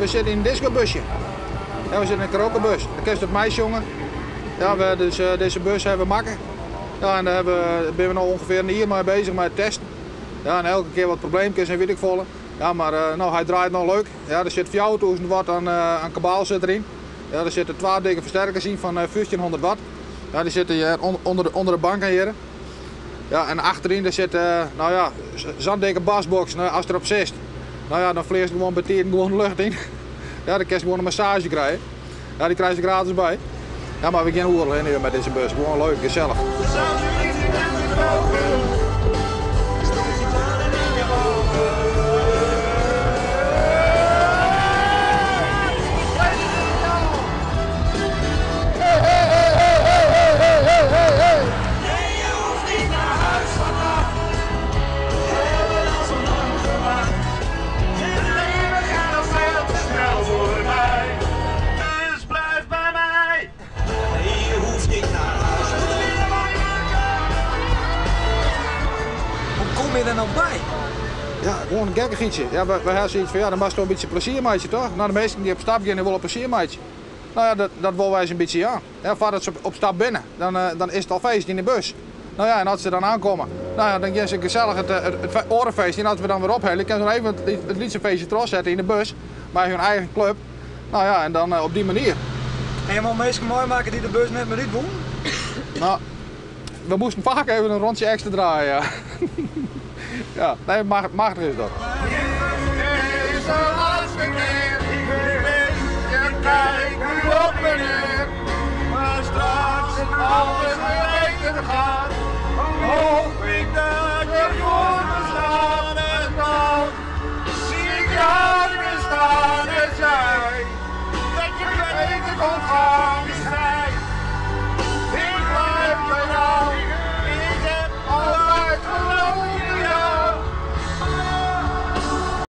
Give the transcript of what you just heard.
we zitten in een discobusje. Ja, we zitten in een karaokebus. Dan kun je het meisje jongen. Ja, deze bus hebben we makken. Ja, en daar ben we nog ongeveer een uur mee bezig met het testen. Ja, en elke keer wat probleempjes en weet ik veel. Ja, maar nou, hij draait nog leuk. Ja, er zit 4000 watt aan kabaal zit erin. Ja, er zitten 2 dikke versterkers in van 1500 watt. Ja, die zitten hier onder de bank hier. Ja, en achterin er zit nou ja, zo'n dikke basbox. Nou, als het erop zit, nou ja, dan vlees je gewoon bij tien gewoon de lucht in. Ja, dan kun je gewoon een massage krijgen. Ja, die krijg je gratis bij. Ja, maar we gaan oorlog nu met deze bus. Gewoon leuk, gezellig. Kom je er nou bij? Ja, gewoon een gekkigietje. Ja, we hebben zoiets van, ja, dan was toch een beetje pleziermaatje, toch? Nou, de meesten die op stap gaan, die willen een pleziermaatje. Nou ja, dat willen wij eens een beetje, ja. Ja, voordat ze op stap binnen, dan is het al feest in de bus. Nou ja, en als ze dan aankomen, nou ja, dan gaan ze gezellig het orenfeest. En als we dan weer ophellen, kunnen ze nog even het liedse feestje trots zetten in de bus. Bij hun eigen club. Nou ja, en dan op die manier. En je moet meestal mooi maken die de bus net met dit won? Nou, we moesten vaak even een rondje extra draaien, ja. Ja, nee, machtig is dat. Dit is de laatste keer, ik weet, je kijkt nu op me neer. Maar straks alles weer beter gaat, hoop ik dat